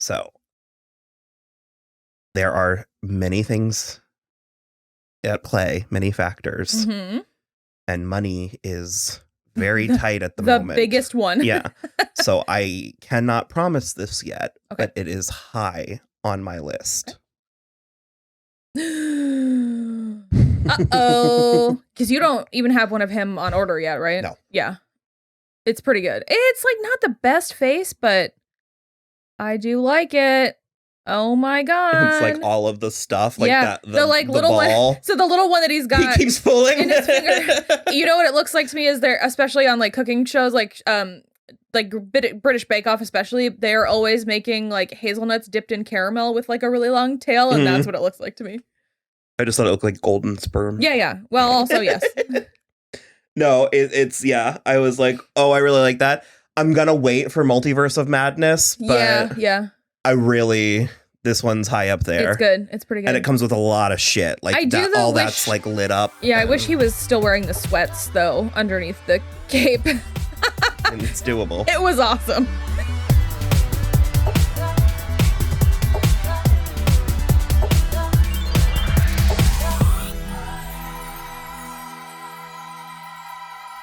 So there are many things at play, many factors, and money is very tight at the moment. The biggest one. Yeah. So I cannot promise this yet, but it is high on my list. Uh-oh. Because you don't even have one of him on order yet, right? No. Yeah. It's pretty good. It's like not the best face, but I do like it. Oh my god. It's like all of the stuff, like that. The like little ball. one. So the little one that he's got. He keeps pulling in his finger. You know what it looks like to me is there, especially on like cooking shows, like British Bake Off, especially, they're always making like hazelnuts dipped in caramel with like a really long tail, and that's what it looks like to me. I just thought it looked like golden sperm. Yeah. Well, also yes. No, it's I was like, oh, I really like that. I'm gonna wait for Multiverse of Madness, but yeah. I really, this one's high up there. It's good. It's pretty good. And it comes with a lot of shit. Like that's like lit up. Yeah, I wish he was still wearing the sweats though underneath the cape. And it's doable. It was awesome.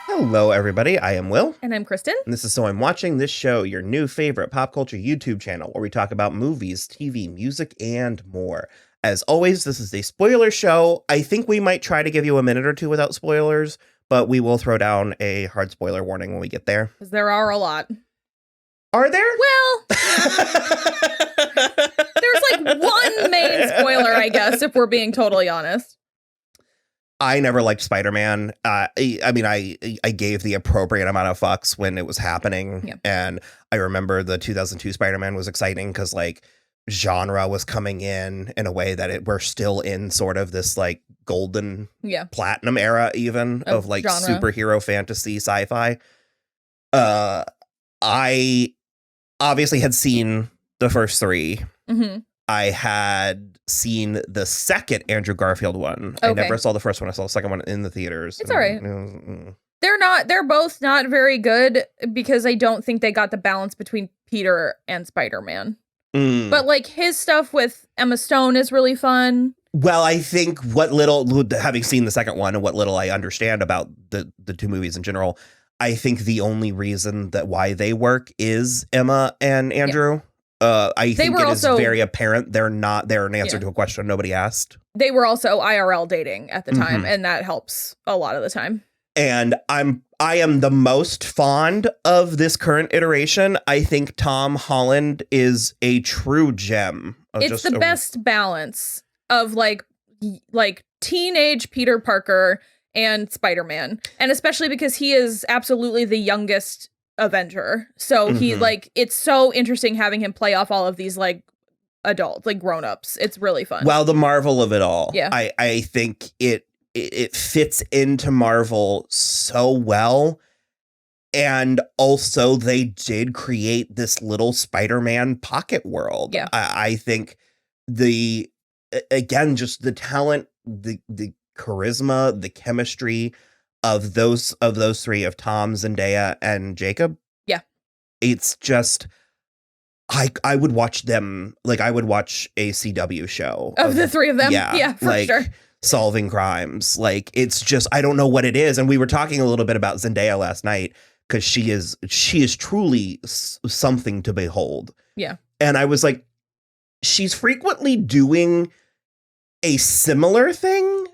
Hello, everybody. I am Will. And I'm Kristen. And this is So I'm Watching This Show, your new favorite pop culture YouTube channel where we talk about movies, TV, music, and more. As always, this is a spoiler show. I think we might try to give you a minute or two without spoilers, but we will throw down a hard spoiler warning when we get there. Because there are a lot. Are there? Well, there's like one main spoiler, I guess, if we're being totally honest. I never liked Spider-Man. I gave the appropriate amount of fucks when it was happening. Yeah. And I remember the 2002 Spider-Man was exciting because like genre was coming in a way that we're still in sort of this like golden platinum era even of like genre. Superhero fantasy sci-fi. I obviously had seen the first three. Mm-hmm. I had seen the second Andrew Garfield one. Okay. I never saw the first one. I saw the second one in the theaters. It's all right. They're both not very good because I don't think they got the balance between Peter and Spider-Man. But like his stuff with Emma Stone is really fun. Well, I think having seen the second one and what little I understand about the two movies in general, I think the only reason that why they work is Emma and Andrew. Yeah. I think it is very apparent they're an answer to a question nobody asked. They were also IRL dating at the time, and that helps a lot of the time. And I am the most fond of this current iteration. I think Tom Holland is a true gem. It's the best balance of like teenage Peter Parker and Spider-Man, and especially because he is absolutely the youngest Avenger. So he it's so interesting having him play off all of these like adults, like grown-ups. It's really fun. Well, the Marvel of it all. Yeah. I think it fits into Marvel so well. And also they did create this little Spider-Man pocket world. Yeah. I think just the talent, the charisma, the chemistry of those three, of Tom, Zendaya, and Jacob. Yeah. It's just, I would watch them, like I would watch a CW show. Of the three of them? Yeah, for sure. Solving crimes. Like, it's just, I don't know what it is. And we were talking a little bit about Zendaya last night because she is truly something to behold. Yeah. And I was like, she's frequently doing a similar thing,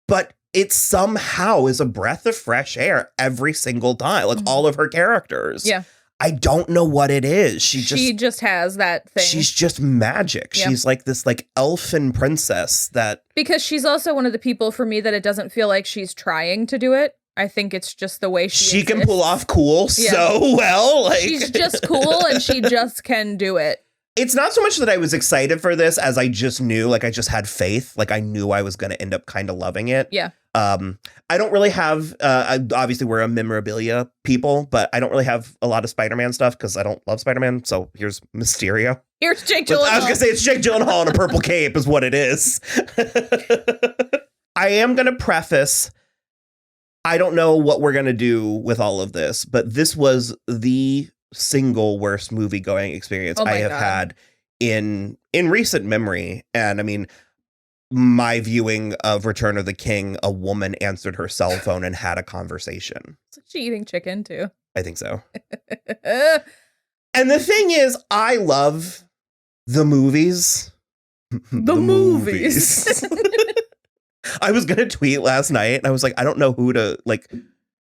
but it somehow is a breath of fresh air every single time. Like all of her characters. Yeah. I don't know what it is. She just has that thing. She's just magic. Yep. She's like this like elfin princess that. Because she's also one of the people for me that it doesn't feel like she's trying to do it. I think it's just the way she can pull off cool so well. Like she's just cool and she just can do it. It's not so much that I was excited for this as I just knew, like I just had faith. Like I knew I was going to end up kind of loving it. Yeah. I don't really have, obviously we're a memorabilia people, but I don't really have a lot of Spider-Man stuff because I don't love Spider-Man. So here's Mysterio. Here's Jake Gyllenhaal. I was going to say it's Jake Gyllenhaal in a purple cape is what it is. I am going to preface, I don't know what we're going to do with all of this, but this was the single worst movie going experience I have had in recent memory. And I mean, my viewing of Return of the King, a woman answered her cell phone and had a conversation. Is she eating chicken too? I think so. And the thing is, I love the movies. The movies. I was going to tweet last night and I was like, I don't know who to like,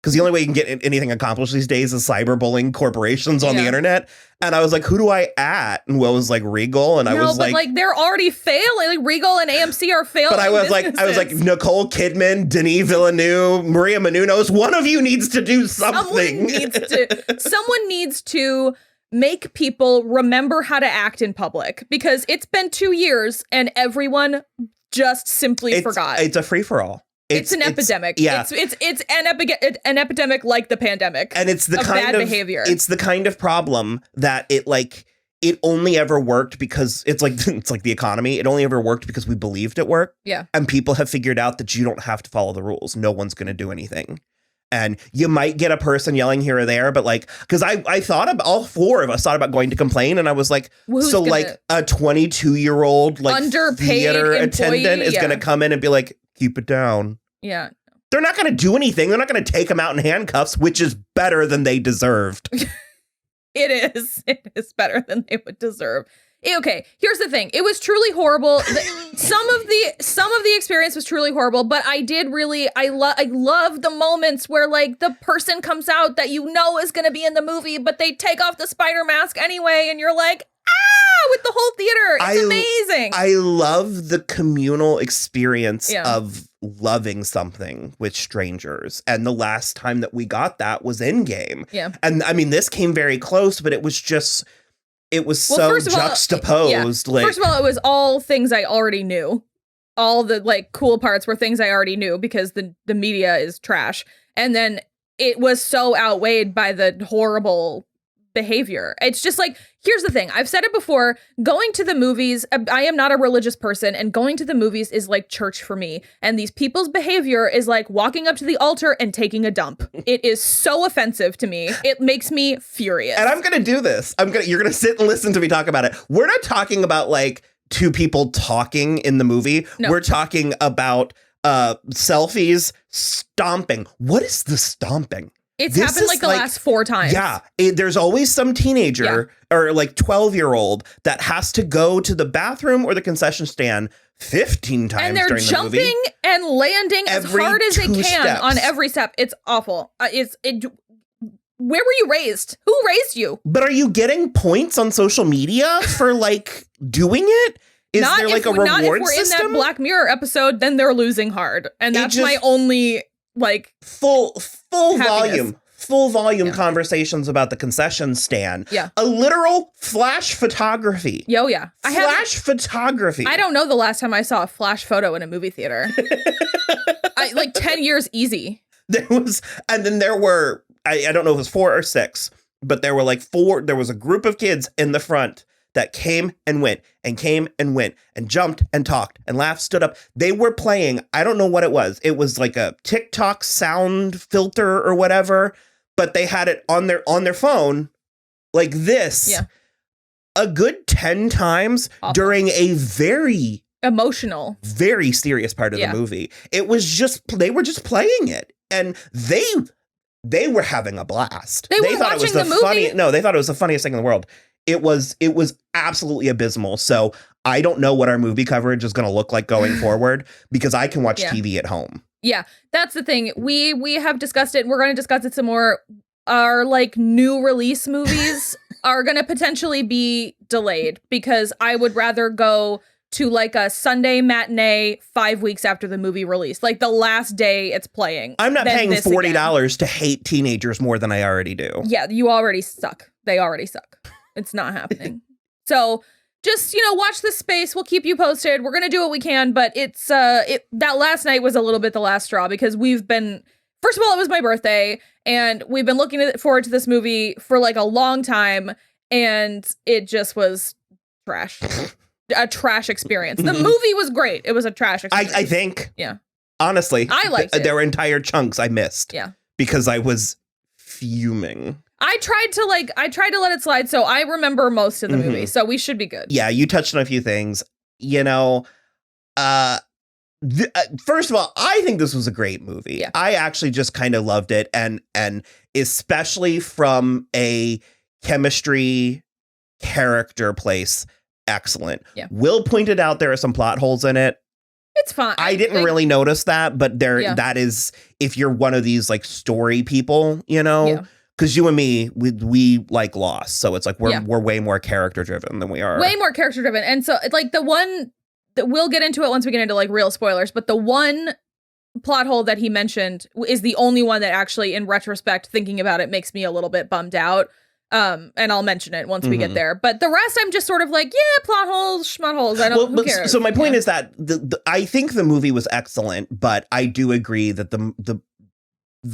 because the only way you can get anything accomplished these days is cyberbullying corporations on the internet. And I was like, who do I at? And Will was like Regal. And I was like, they're already failing. Like Regal and AMC are failing. But I was like, Nicole Kidman, Denis Villeneuve, Maria Menounos, one of you needs to do something. Someone needs to make people remember how to act in public, because it's been 2 years and everyone just simply forgot. It's a free-for-all. It's an epidemic. Yeah. It's an epidemic like the pandemic. And it's the kind bad behavior. It's the kind of problem that it only ever worked because it's like the economy. It only ever worked because we believed it worked. Yeah. And people have figured out that you don't have to follow the rules. No one's going to do anything. And you might get a person yelling here or there, but like, because I thought about, all four of us thought about going to complain, and I was like, like a 22-year-old like underpaid theater employee, attendant is going to come in and be like, keep it down. Yeah. They're not going to do anything. They're not going to take them out in handcuffs, which is better than they deserved. It is. It is better than they would deserve. Okay, here's the thing. It was truly horrible. Some of the experience was truly horrible, but I love the moments where like the person comes out that you know is going to be in the movie, but they take off the spider mask anyway, and you're like, ah, with the whole theater. It's amazing. I love the communal experience of loving something with strangers. And the last time that we got that was Endgame. Yeah. And I mean, this came very close, but it was just... It was so juxtaposed. Like, first of all, it was all things I already knew. All the like cool parts were things I already knew because the media is trash. And then it was so outweighed by the horrible behavior. It's just like, here's the thing. I've said it before. Going to the movies, I am not a religious person, and going to the movies is like church for me. And these people's behavior is like walking up to the altar and taking a dump. It is so offensive to me. It makes me furious. And I'm going to do this. You're going to sit and listen to me talk about it. We're not talking about like two people talking in the movie. No. We're talking about selfies, stomping. What is the stomping? It's happened like the last 4 times. Yeah. There's always some teenager or like 12-year-old that has to go to the bathroom or the concession stand 15 times during the movie. And they're jumping and landing as hard as they can on every step. It's awful. Where were you raised? Who raised you? But are you getting points on social media for like doing it? Is there like a reward system? Not if we're in that Black Mirror episode, then they're losing hard. And that's my only... like full volume conversations about the concession stand. Yeah. A literal flash photography. Yeah. Flash photography. I don't know the last time I saw a flash photo in a movie theater. Like 10 years easy. There was I don't know if it was 4 or 6, but there were like 4. There was a group of kids in the front that came and went and jumped and talked and laughed, stood up. They were playing, I don't know what it was. It was like a TikTok sound filter or whatever, but they had it on their phone like this. Yeah. A good 10 times during a very emotional, very serious part of the movie. It was just, they were just playing it, and they were having a blast. They thought it was the movie. They thought it was the funniest thing in the world. It was absolutely abysmal. So I don't know what our movie coverage is going to look like going forward, because I can watch TV at home. Yeah, that's the thing. We have discussed it, and we're going to discuss it some more. Our like new release movies are going to potentially be delayed, because I would rather go to like a Sunday matinee 5 weeks after the movie release, like the last day it's playing. I'm not paying $40 to hate teenagers more than I already do. Yeah, you already suck. They already suck. It's not happening. So just, watch this space. We'll keep you posted. We're going to do what we can, but it's that last night was a little bit the last straw, because first of all, it was my birthday, and we've been looking forward to this movie for like a long time, and it just was trash. A trash experience. The movie was great. It was a trash experience. I think. Yeah. Honestly. I liked it. There were entire chunks I missed. Yeah. Because I was fuming. I tried to let it slide, so I remember most of the movie, so we should be good. Yeah, you touched on a few things. You know, first of all, I think this was a great movie. Yeah. I actually just kind of loved it, and especially from a chemistry character place, excellent. Yeah. Will pointed out there are some plot holes in it. It's fine. I didn't really notice that, but that is, if you're one of these like story people, you know, because you and me, we like Lost, so it's like we're way more character driven than we are. Way more character driven, and so like the one that we'll get into it once we get into like real spoilers, but the one plot hole that he mentioned is the only one that actually, in retrospect, thinking about it, makes me a little bit bummed out. And I'll mention it once we get there. But the rest, I'm just sort of like, yeah, plot holes, schmut holes. I don't. Who cares? So my point is that I think the movie was excellent, but I do agree that the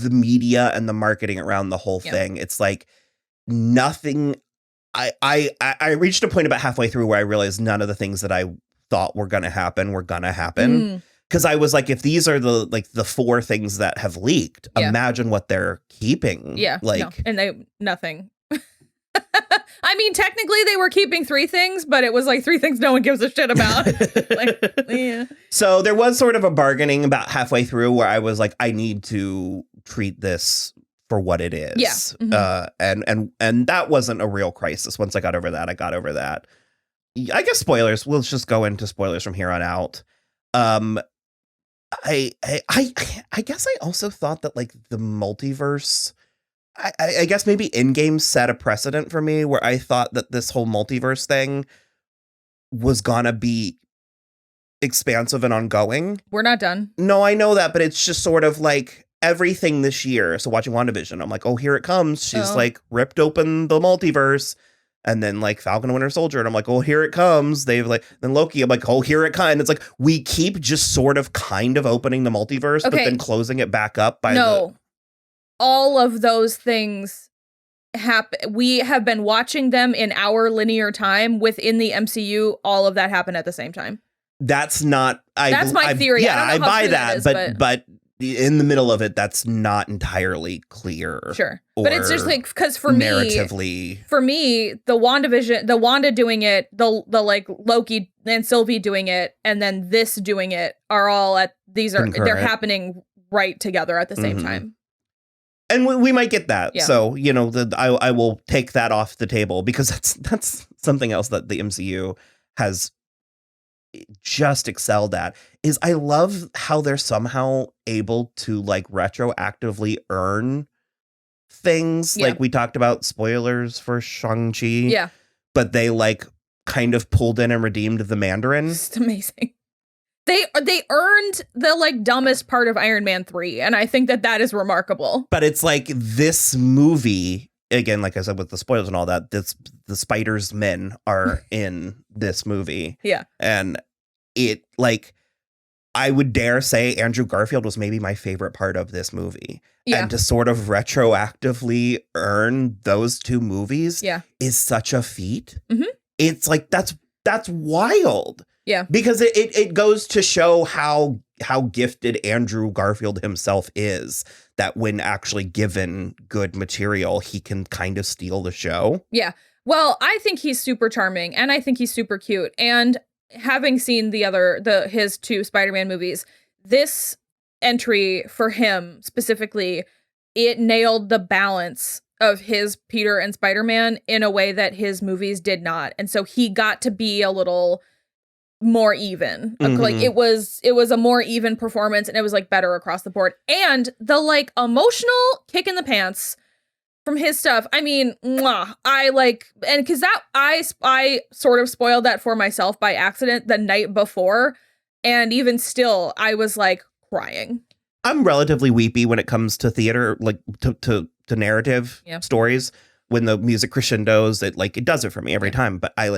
media and the marketing around the whole thing, it's like nothing. I reached a point about halfway through where I realized none of the things that I thought were going to happen were going to happen. Because I was like, if these are the 4 things that have leaked, imagine what they're keeping. Yeah, and nothing. I mean, technically they were keeping 3 things, but it was like 3 things no one gives a shit about. So there was sort of a bargaining about halfway through where I was like, I need to treat this for what it is. Yeah. And that wasn't a real crisis. Once I got over that, I got over that. I guess spoilers. We'll just go into spoilers from here on out. I guess I also thought that like the multiverse, I guess maybe Endgame set a precedent for me where I thought that this whole multiverse thing was gonna be expansive and ongoing. We're not done. No, I know that, but it's just sort of like everything this year. So watching WandaVision, I'm like, oh, here it comes. She's like ripped open the multiverse. And then like Falcon and Winter Soldier, and I'm like, oh, here it comes. They've like, then Loki, I'm like, oh, here it comes. And it's like, we keep just sort of kind of opening the multiverse, but then closing it back up by all of those things happen. We have been watching them in our linear time within the MCU. All of that happened at the same time. That's not, that's my theory. Yeah, I buy that, but in the middle of it, that's not entirely clear. Sure. But it's just like, because for me, the WandaVision, the Wanda doing it, the like Loki and Sylvie doing it, and then this doing it are all they're happening right together at the same time. And we might get that. Yeah. So, you know, I will take that off the table because that's something else that the MCU has just excelled at, is I love how they're somehow able to like retroactively earn things. Like we talked about spoilers for Shang-Chi. Yeah. But they like kind of pulled in and redeemed the Mandarin. It's amazing. They earned the like dumbest part of Iron Man 3, and I think that is remarkable. But it's like this movie, again, like I said with the spoilers and all that, the Spider's men are in this movie. Yeah. And it like, I would dare say Andrew Garfield was maybe my favorite part of this movie. Yeah. And to sort of retroactively earn those 2 movies is such a feat. It's like, that's wild. Yeah. Because it goes to show how gifted Andrew Garfield himself is, that when actually given good material, he can kind of steal the show. Yeah. Well, I think he's super charming, and I think he's super cute. And having seen his 2 Spider-Man movies, this entry for him specifically, it nailed the balance of his Peter and Spider-Man in a way that his movies did not. And so he got to be a little more even. Like it was a more even performance, and it was like better across the board. And the like emotional kick in the pants from his stuff, I mean, I like, and because that I sort of spoiled that for myself by accident the night before, and even still I was like crying. I'm relatively weepy when it comes to theater, like to narrative stories. When the music crescendos, it does it for me every time. But I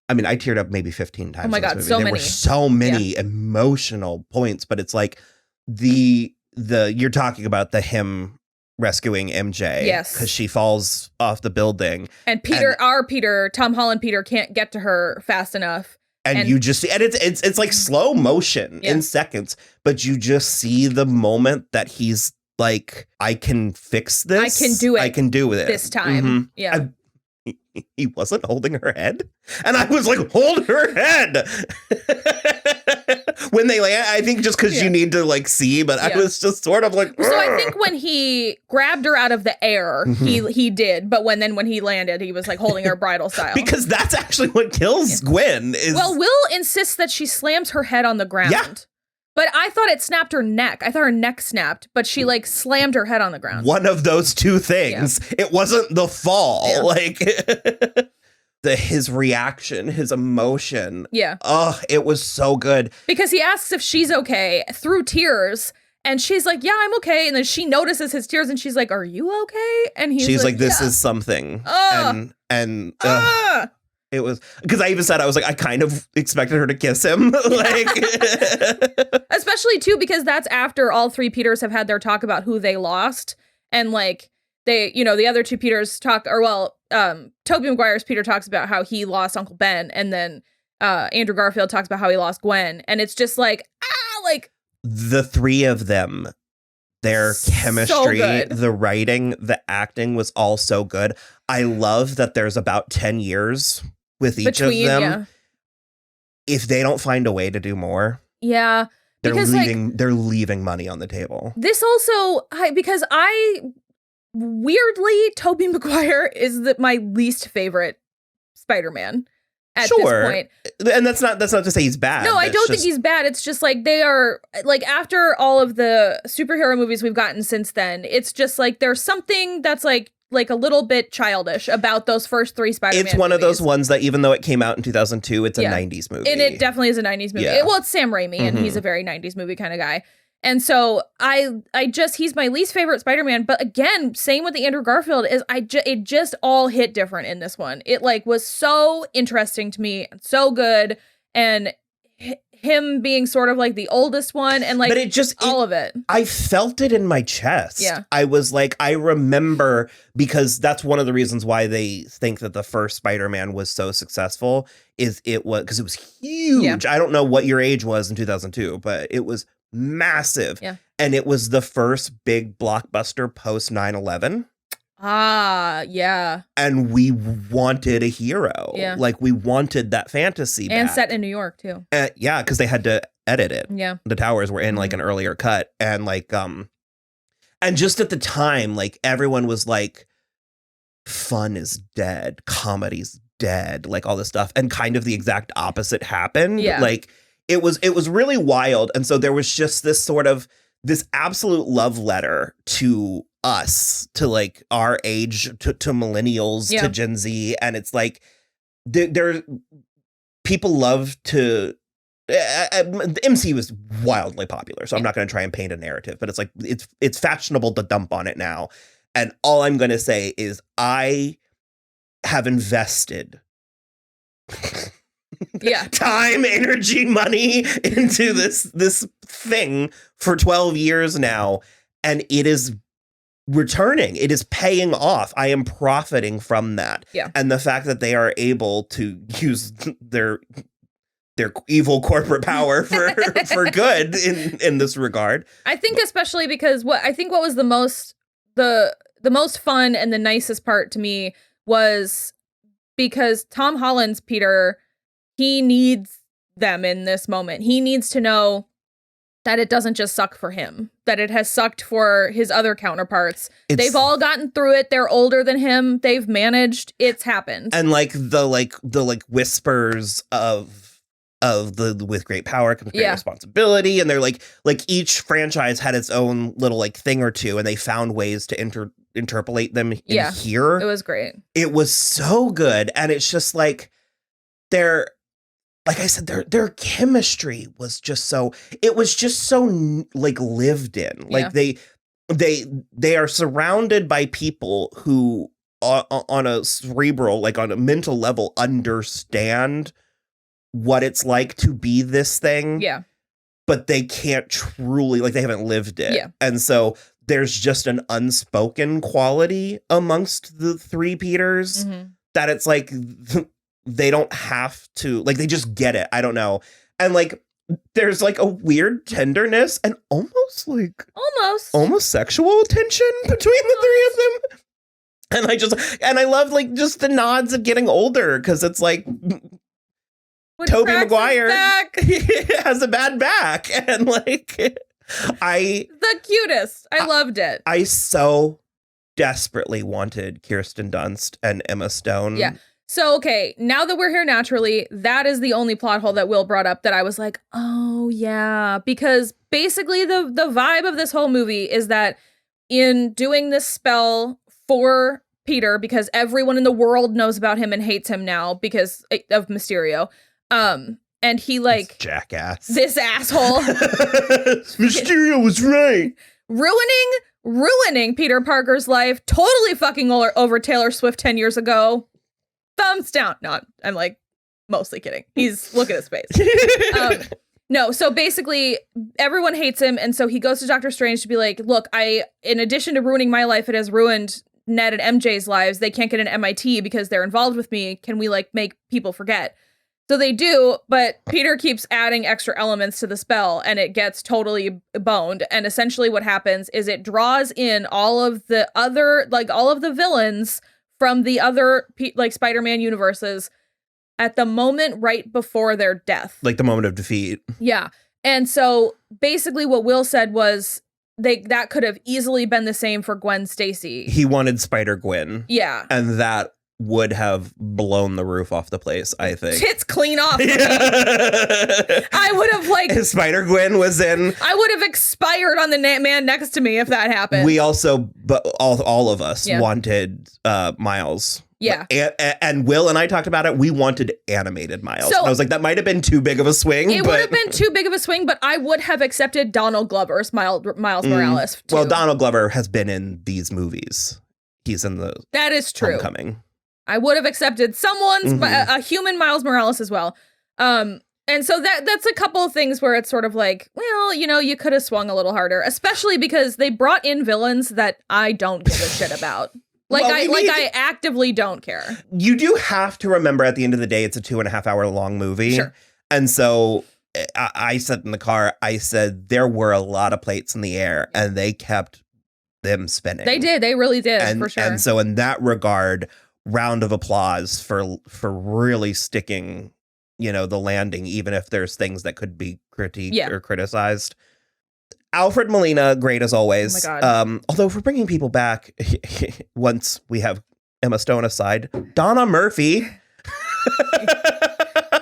teared up maybe 15 times. Oh my God, there many. Were so many emotional points, but it's like you're talking about him rescuing MJ. Yes. Because she falls off the building. And Tom Holland Peter can't get to her fast enough. And you just see, and it's like slow motion in seconds, but you just see the moment that he's like, I can fix this. I can do it. I can do it this time. Yeah. He wasn't holding her head. And I was like, hold her head. When they land, I think just because you need to like see, but I was just sort of like, so I think when he grabbed her out of the air, he did. But when he landed, he was like holding her bridal style. Because that's actually what kills Gwen. Well, Will insists that she slams her head on the ground. Yeah. But I thought it snapped her neck. I thought her neck snapped, but she like slammed her head on the ground. One of those two things. Yeah. It wasn't the fall. Yeah. Like his reaction, his emotion. Yeah. Oh, it was so good. Because he asks if she's okay through tears. And she's like, yeah, I'm okay. And then she notices his tears and she's like, are you okay? And she's like, this is something. It was because I even said, I was like, I kind of expected her to kiss him. Like, especially too, because that's after all three Peters have had their talk about who they lost. And like they, the other two Peters talk, or Tobey Maguire's Peter talks about how he lost Uncle Ben. And then Andrew Garfield talks about how he lost Gwen. And it's just like, the three of them, their chemistry, the writing, the acting was all so good. I love that there's about 10 years with each of them. Yeah. If they don't find a way to do more, they're leaving money on the table. This also, because weirdly, Tobey Maguire is my least favorite Spider-Man at this point. And that's not to say he's bad. No, I don't think he's bad. It's just like they are like, after all of the superhero movies we've gotten since then, it's just like there's something that's like a little bit childish about those first three Spider-Man It's one movies. of those ones that even though it came out in 2002, it's a 90s movie. And it definitely is a 90s movie. Yeah. Well, it's Sam Raimi, and he's a very 90s movie kind of guy. And so he's my least favorite Spider-Man. But again, same with the Andrew Garfield, is it just all hit different in this one. It like was so interesting to me and so good. And him being sort of like the oldest one, and like, but all of it. I felt it in my chest. Yeah. I was like, I remember, because that's one of the reasons why they think that the first Spider-Man was so successful, because it was huge. Yeah. I don't know what your age was in 2002, but it was massive. Yeah. And it was the first big blockbuster post 9/11. Yeah. And we wanted a hero. Yeah. Like, we wanted that fantasy and back. set in New York too. Yeah, because they had to edit it. Yeah. The towers were in like an earlier cut. And like, and just at the time, like, everyone was like, fun is dead, comedy's dead, like all this stuff. And kind of the exact opposite happened. Yeah. Like, it was really wild. And so there was just this sort of this absolute love letter to us, to like our age, to millennials, to Gen Z. And it's like, there people love to, the MCU was wildly popular, so I'm not going to try and paint a narrative, but it's like, it's fashionable to dump on it now. And all I'm going to say is I have invested time, energy, money into this thing for 12 years now, and it is returning. It is paying off. I am profiting from that. Yeah. And the fact that they are able to use their evil corporate power for good in this regard. I think especially because what was the most fun and the nicest part to me was because Tom Holland's Peter, he needs them in this moment. He needs to know that it doesn't just suck for him, that it has sucked for his other counterparts. They've all gotten through it. They're older than him. They've managed. It's happened. And like the whispers of the with great power comes great responsibility. And they're like each franchise had its own little like thing or two, and they found ways to interpolate them in here. It was great. It was so good. And it's just like like I said, their chemistry was just so, it was just so like lived in. Like they are surrounded by people who on a cerebral, like on a mental level, understand what it's like to be this thing. Yeah. But they can't truly, like, they haven't lived it. Yeah. And so there's just an unspoken quality amongst the three Peters that it's like they don't have to, like, they just get it. I don't know. And like there's like a weird tenderness and almost sexual tension between the three of them. And I love like just the nods of getting older because it's like Tobey Maguire has a bad back and like the cutest. I loved it. I so desperately wanted Kirsten Dunst and Emma Stone. Yeah. So, okay, now that we're here naturally, that is the only plot hole that Will brought up that I was like, oh, yeah. Because basically the vibe of this whole movie is that in doing this spell for Peter, because everyone in the world knows about him and hates him now because of Mysterio, and he like... This jackass. This asshole. Mysterio was right. Ruining Peter Parker's life, totally fucking over Taylor Swift 10 years ago. Thumbs down. No, I'm like mostly kidding. Look at his face. No, so basically everyone hates him. And so he goes to Doctor Strange to be like, look, in addition to ruining my life, it has ruined Ned and MJ's lives. They can't get an MIT because they're involved with me. Can we like make people forget? So they do, but Peter keeps adding extra elements to the spell and it gets totally boned. And essentially what happens is it draws in all of the villains from the other like Spider-Man universes at the moment right before their death. Like the moment of defeat. Yeah. And so basically what Will said was that could have easily been the same for Gwen Stacy. He wanted Spider-Gwen. Yeah. And that would have blown the roof off the place, I think. Tits clean off. I would have like... If Spider-Gwen was in... I would have expired on the man next to me if that happened. We also, but all of us wanted Miles. Yeah. And Will and I talked about it. We wanted animated Miles. So, I was like, that might have been too big of a swing. It would have been too big of a swing, but I would have accepted Donald Glover's Miles Morales. Too. Well, Donald Glover has been in these movies. He's in the... That is true. Homecoming. I would have accepted someone's a human Miles Morales as well. And so that's a couple of things where it's sort of like, well, you could have swung a little harder, especially because they brought in villains that I don't give a shit about. Like I actively don't care. You do have to remember at the end of the day, it's a 2.5 hour long movie. Sure. And so I said in the car, I said there were a lot of plates in the air and they kept them spinning. They did. They really did, for sure. And so in that regard, round of applause for really sticking, the landing, even if there's things that could be critiqued or criticized. Alfred Molina, great as always. Oh my God. Although if we're bringing people back, once we have Emma Stone aside, Donna Murphy.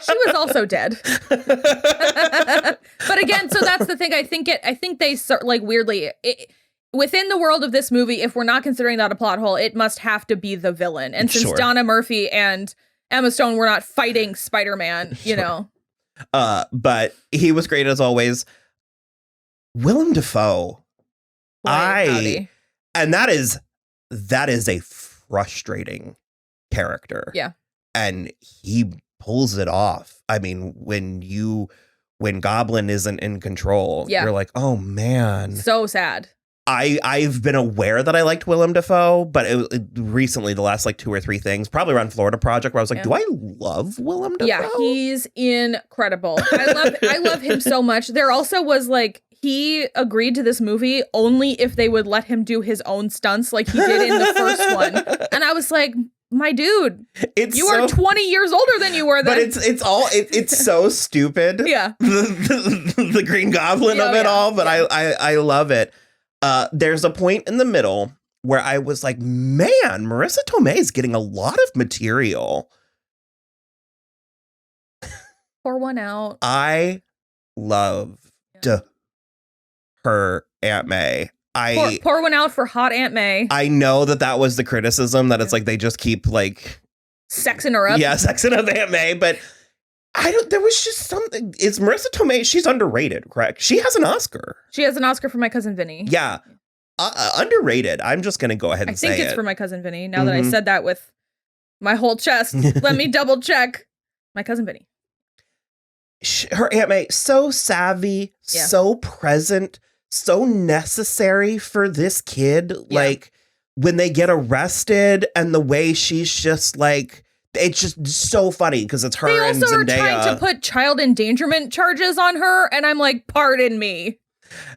She was also dead. But again, so that's the thing. I think they like weirdly... within the world of this movie, if we're not considering that a plot hole, it must have to be the villain. And since Donna Murphy and Emma Stone were not fighting Spider-Man, but he was great as always. Willem Dafoe. And that is a frustrating character. Yeah. And he pulls it off. I mean, when Goblin isn't in control, you're like, oh man. So sad. I've been aware that I liked Willem Dafoe, but recently, the last like 2 or 3 things, probably around Florida Project, where I was like, do I love Willem Dafoe? Yeah, he's incredible. I love him so much. There also was like, he agreed to this movie only if they would let him do his own stunts like he did in the first one. And I was like, my dude, you are 20 years older than you were then. But it's so stupid. Yeah. The Green Goblin of it all, but I love it. There's a point in the middle where I was like, man, Marissa Tomei is getting a lot of material. Pour one out. I loved her Aunt May. Pour one out for hot Aunt May. I know that was the criticism, that it's like they just keep like sexing her up. Yeah, sexing up Aunt May, but there was just something. It's Marissa Tomei. She's underrated, correct? She has an Oscar. She has an Oscar for My Cousin Vinny. Yeah. Underrated. I'm just going to go ahead and say it. I think it's for My Cousin Vinny. Now that I said that with my whole chest, let me double check. My Cousin Vinny. Her Aunt May, so savvy, so present, so necessary for this kid. Yeah. Like when they get arrested and the way she's just like, it's just so funny because it's her They and also are Zendaya. trying to put child endangerment charges on her, and I'm like, pardon me.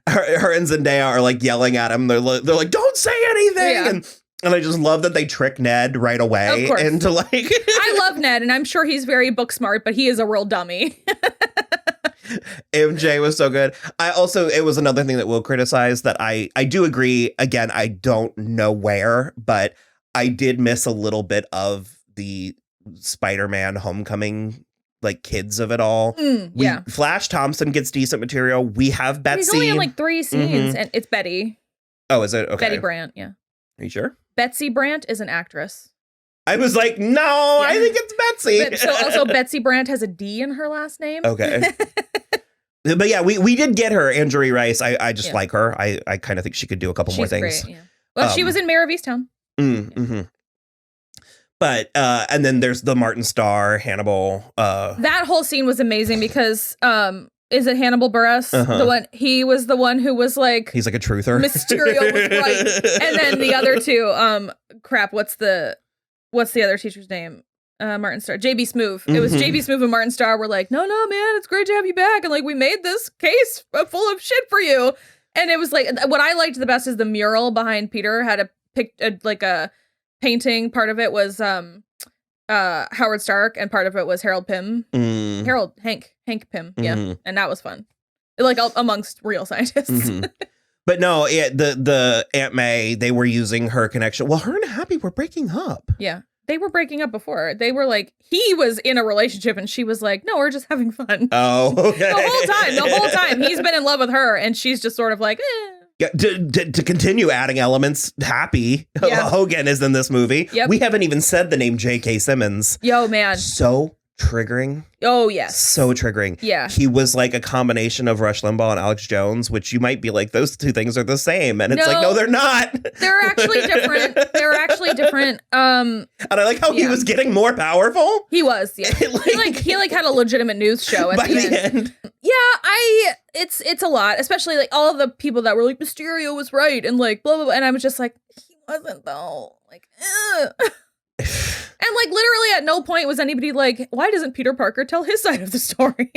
Her and Zendaya are like yelling at him. They're like, don't say anything. Yeah. And I just love that they trick Ned right away Of course. into like. I love Ned, and I'm sure he's very book smart, but he is a real dummy. MJ was so good. It was another thing that we'll criticize that I do agree. Again, I don't know where, but I did miss a little bit of the Spider-Man Homecoming, like kids of it all. Yeah. Flash Thompson gets decent material. We have Betsy. He's only in like 3 scenes, and it's Betty. Oh, is it? Okay. Betty Brant, yeah. Are you sure? Betsy Brant is an actress. I was like, no, I think it's Betsy. So also Betsy Brant has a D in her last name. Okay. But yeah, we did get her, Anjali Rice. I just like her. I kind of think she could do a couple more things. Great, yeah. Well, she was in Mayor of Easttown. Mm-hmm. But and then there's the Martin Starr, Hannibal. That whole scene was amazing because is it Hannibal Buress? The one he was the one who was like he's like a truther. Mysterio was right. And then the other two, what's the other teacher's name? Martin Starr, JB Smoove. It was JB Smoove and Martin Starr were like, no, man, it's great to have you back. And like, we made this case full of shit for you. And it was like, what I liked the best is the mural behind Peter had a painting. Part of it was Howard Stark, and part of it was Harold Pym. Hank Pym. Yeah. And that was fun. Like amongst real scientists. But no, the Aunt May, they were using her connection. Well, her and Happy were breaking up. Yeah. They were breaking up before. They were like, he was in a relationship and she was like, no, we're just having fun. Oh, okay. The whole time. He's been in love with her and she's just sort of like, eh. Yeah, to continue adding elements, Happy Hogan is in this movie. Yep. We haven't even said the name J.K. Simmons. Yo, man. So triggering. Oh, yes. So triggering. Yeah. He was like a combination of Rush Limbaugh and Alex Jones, which you might be like, those two things are the same. And it's like, no, they're not. They're actually different. And I like how he was getting more powerful. He was, yeah. he had a legitimate news show at the end. Yeah, it's a lot, especially like all of the people that were like, Mysterio was right and like blah, blah, blah. And I was just like, he wasn't though. Like, And like literally at no point was anybody like, why doesn't Peter Parker tell his side of the story?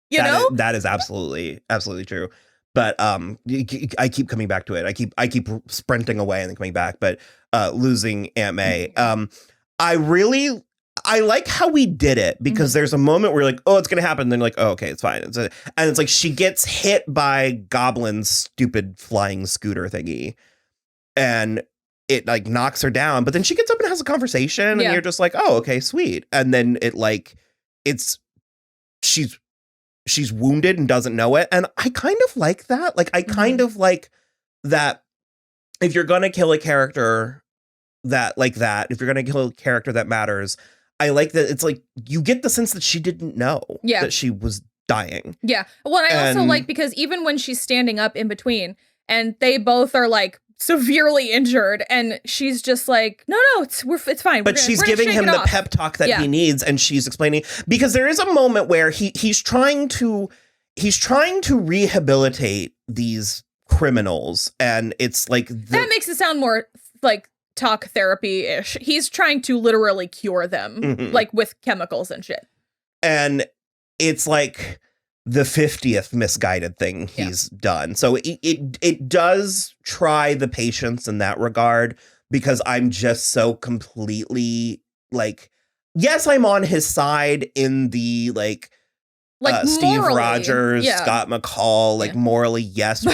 That is absolutely true. But I keep coming back to it. I keep sprinting away and then coming back. But losing Aunt May, I like how we did it because there's a moment where you're like, oh, it's gonna happen. And then you're like, oh, okay, it's fine. And it's like she gets hit by Goblin's stupid flying scooter thingy, and it like knocks her down, but then she gets up and has a conversation and you're just like, oh, okay, sweet. And then she's wounded and doesn't know it. And I kind of like that. Like, I kind of like that if you're going to kill a character if you're going to kill a character that matters, I like that. It's like, you get the sense that she didn't know that she was dying. Yeah. Well, I also like, because even when she's standing up in between and they both are like, severely injured and she's just like, no, it's fine. But she's giving him the pep talk that he needs, and she's explaining, because there is a moment where he's trying to rehabilitate these criminals, and it's like that makes it sound more like talk therapy-ish. He's trying to literally cure them like with chemicals and shit. And it's like the 50th misguided thing he's done. So it does try the patience in that regard, because I'm just so completely like, yes, I'm on his side in the like Steve Rogers, Scott McCall, morally, yes,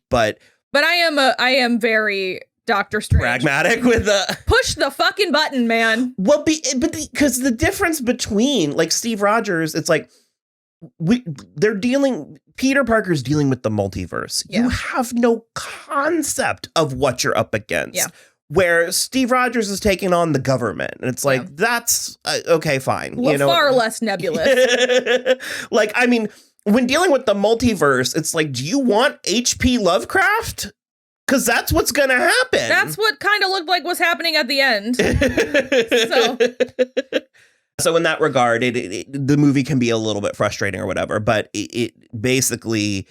but I am very Doctor Strange pragmatic with push the fucking button, man. Well, because the difference between like Steve Rogers, it's like, Peter Parker's dealing with the multiverse. You have no concept of what you're up against. Where Steve Rogers is taking on the government, and it's like, that's okay, fine. Far less nebulous. Like, I mean, when dealing with the multiverse, it's like, do you want H.P. Lovecraft? Because that's what's going to happen. That's what kind of looked like was happening at the end. So in that regard, the movie can be a little bit frustrating or whatever, but it basically,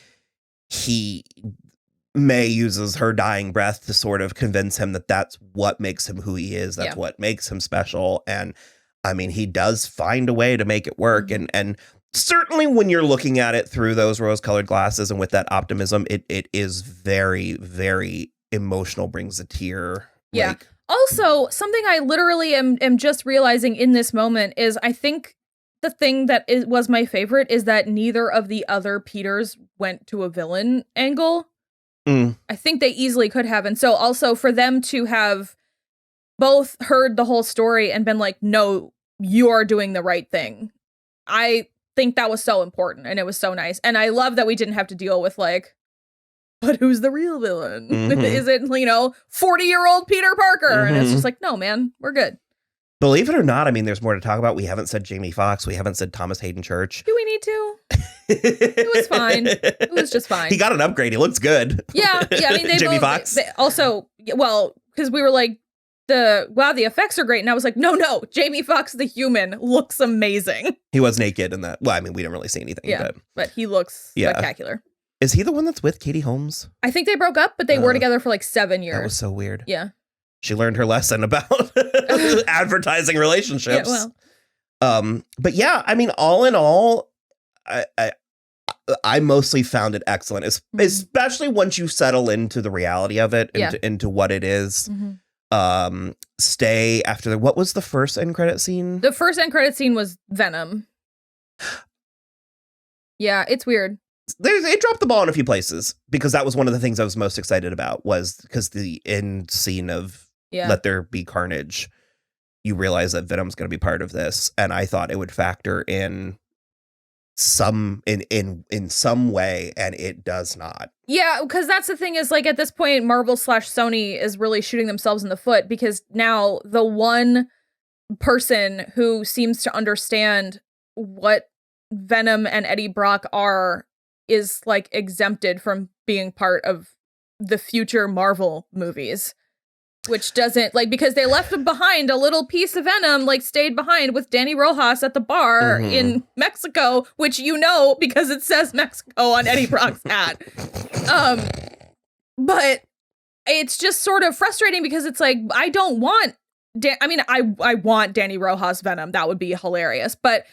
May uses her dying breath to sort of convince him that that's what makes him who he is. That's what makes him special. And I mean, he does find a way to make it work. And certainly when you're looking at it through those rose-colored glasses and with that optimism, it is very, very emotional, brings a tear. Yeah. Like, also, something I literally am just realizing in this moment is I think the thing that was my favorite is that neither of the other Peters went to a villain angle. I think they easily could have. And so also for them to have both heard the whole story and been like, no, you are doing the right thing. I think that was so important and it was so nice. And I love that we didn't have to deal with like, but who's the real villain? Is it, 40-year-old Peter Parker? And it's just like, no, man, we're good. Believe it or not, I mean, there's more to talk about. We haven't said Jamie Foxx. We haven't said Thomas Hayden Church. Do we need to? It was fine. It was just fine. He got an upgrade. He looks good. Yeah. I mean, Jamie Foxx. Also, well, because we were like, the effects are great. And I was like, no, Jamie Foxx, the human, looks amazing. He was naked in that. Well, I mean, we didn't really see anything. Yeah, but he looks spectacular. Is he the one that's with Katie Holmes? I think they broke up, but they were together for like 7 years. That was so weird. Yeah. She learned her lesson about advertising relationships. Yeah, well. But yeah, I mean, all in all, I mostly found it excellent, especially once you settle into the reality of it, into what it is. Stay after what was the first end credit scene? The first end credit scene was Venom. Yeah, it's weird. It dropped the ball in a few places because that was one of the things I was most excited about was because the end scene of Let There Be Carnage, you realize that Venom's going to be part of this. And I thought it would factor in some way, and it does not. Yeah, because that's the thing is like at this point, Marvel/Sony is really shooting themselves in the foot because now the one person who seems to understand what Venom and Eddie Brock are is like exempted from being part of the future Marvel movies, which doesn't like because they left behind a little piece of Venom, like stayed behind with Danny Rojas at the bar in Mexico, which because it says Mexico on Eddie Brock's hat. But it's just sort of frustrating because it's like I don't want I want Danny Rojas Venom. That would be hilarious, but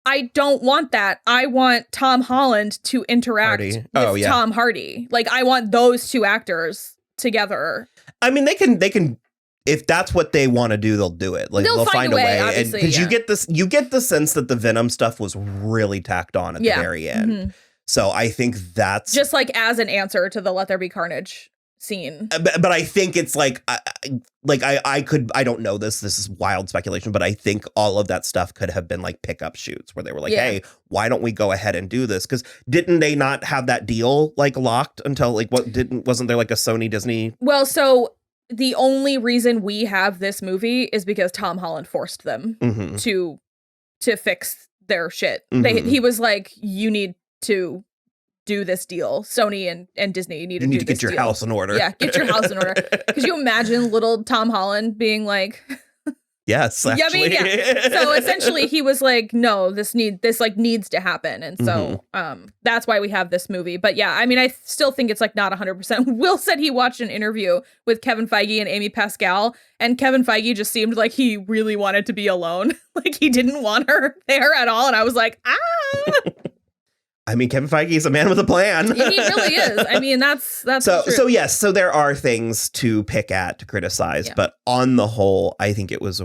I don't want that. I want Tom Holland to interact with Tom Hardy. Like I want those two actors together. I mean, they can if that's what they want to do, they'll do it. Like they'll find a way. And because you get the sense that the Venom stuff was really tacked on at the very end. So I think that's just like as an answer to the Let There Be Carnage scene. But I think it's like I don't know this is wild speculation, but I think all of that stuff could have been like pickup shoots where they were like, hey, why don't we go ahead and do this? Because didn't they not have that deal like locked until like wasn't there like a Sony Disney? Well, so the only reason we have this movie is because Tom Holland forced them to fix their shit. He was like, you need to do this deal. Sony and Disney need to get your house in order. Yeah, get your house in order. Could you imagine little Tom Holland being like, yes, actually. So essentially he was like, no, this needs to happen. And so that's why we have this movie. But yeah, I mean, I still think it's like not 100%. Will said he watched an interview with Kevin Feige and Amy Pascal, and Kevin Feige just seemed like he really wanted to be alone. Like he didn't want her there at all. And I was like, I mean, Kevin Feige is a man with a plan. He really is. I mean, that's so yes. So there are things to pick at, to criticize, but on the whole, I think it was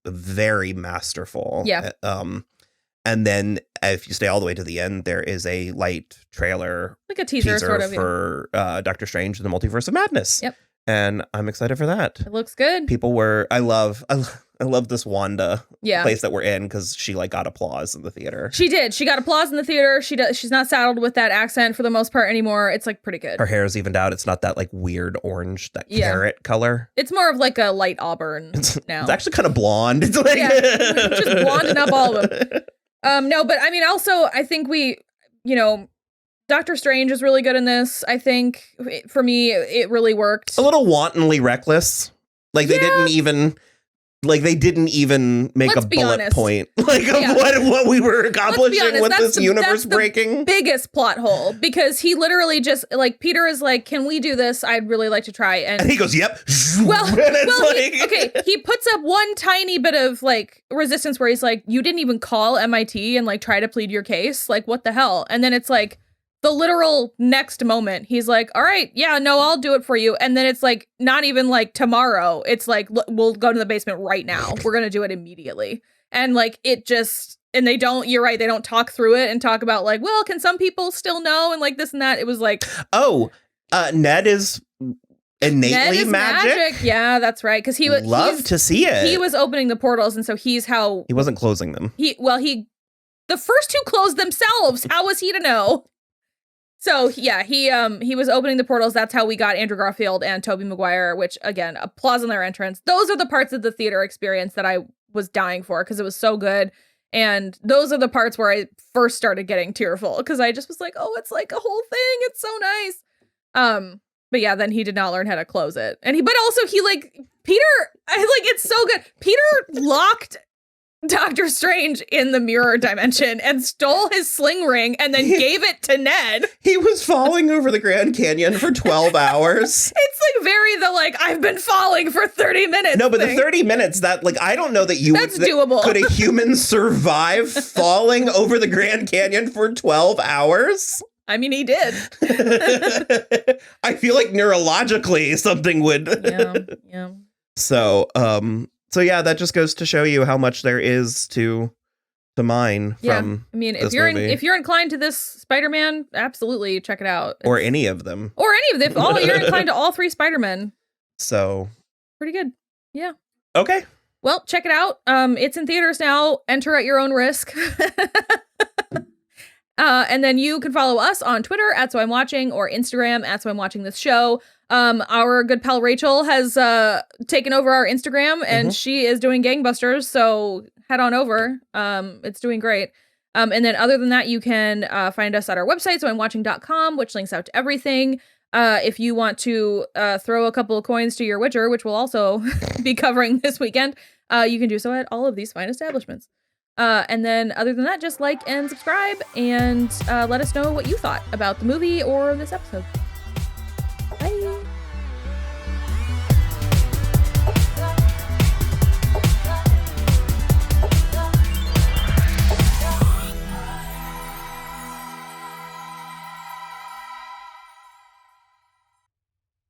very masterful. Yeah. And then if you stay all the way to the end, there is a light trailer, like a teaser sort of for Doctor Strange and the Multiverse of Madness. Yep. And I'm excited for that. It looks good. People were. I love this Wanda place that we're in because she like got applause in the theater. She did. She got applause in the theater. She's not saddled with that accent for the most part anymore. It's like pretty good. Her hair is evened out. It's not that like weird orange, that carrot color. It's more of like a light auburn now. It's actually kind of blonde. It's like just blonding up all of them. No, but I mean, also I think Doctor Strange is really good in this. I think for me, it really worked. A little wantonly reckless. Like they didn't even. Like they didn't even make Let's a be bullet honest. point like of Yeah. what we were accomplishing honest, with that's this the- universe that's the breaking. Biggest plot hole, because he literally just like Peter is like, can we do this? I'd really like to try. And he goes, yep. well, and it's he puts up one tiny bit of like resistance where he's like, you didn't even call MIT and like try to plead your case. Like, what the hell? And then it's like the literal next moment, he's like, all right, yeah, no, I'll do it for you. And then it's like, not even like tomorrow. It's like, we'll go to the basement right now. We're going to do it immediately. And like, it just, and they don't, you're right, they don't talk through it and talk about like, well, can some people still know? And like this and that. It was like, Ned is innately Ned is magic. Yeah, that's right. Because he would love to see it. He was opening the portals, and so he's how he wasn't closing them. The first two closed themselves. How was he to know? So yeah, he was opening the portals. That's how we got Andrew Garfield and Tobey Maguire, which again, applause on their entrance. Those are the parts of the theater experience that I was dying for because it was so good. And those are the parts where I first started getting tearful because I just was like, oh, it's like a whole thing. It's so nice. But yeah, then he did not learn how to close it. And Peter, it's so good. Peter locked Doctor Strange in the mirror dimension and stole his sling ring and then gave it to Ned. He was falling over the Grand Canyon for 12 hours. It's like very I've been falling for 30 minutes. No, but the 30 minutes that I don't know that That's doable. Could a human survive falling over the Grand Canyon for 12 hours? I mean, he did. I feel like neurologically something would. Yeah. So yeah, that just goes to show you how much there is to mine from. I mean, if you're inclined to this Spider-Man, absolutely check it out. Or any of them. If you're inclined to all three Spider-Men. So pretty good. Yeah. Okay. Well, check it out. It's in theaters now. Enter at your own risk. And then you can follow us on Twitter at So I'm Watching or Instagram at So I'm Watching This Show. Our good pal Rachel has taken over our Instagram and she is doing gangbusters. So head on over. It's doing great. And then other than that, you can find us at our website, soimwatching.com, which links out to everything. If you want to throw a couple of coins to your Witcher, which we'll also be covering this weekend, you can do so at all of these fine establishments. And then other than that, just like and subscribe and let us know what you thought about the movie or this episode.